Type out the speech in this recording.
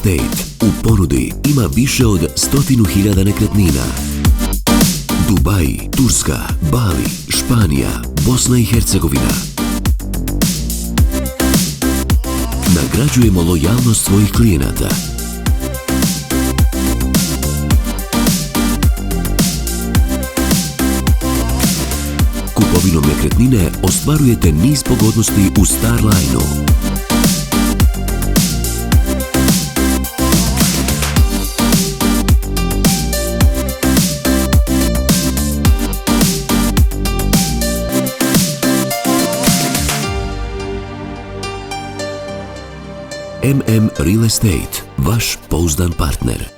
Estate u ponudi ima više od 100.000 nekretnina. Dubaj, Turska, Bali, Španija, Bosna i Hercegovina. Nagrađujemo lojalnost svojih klijenata. Kupovinom nekretnine ostvarujete niz pogodnosti u STARline-u. MM Real Estate, vaš pouzdan partner.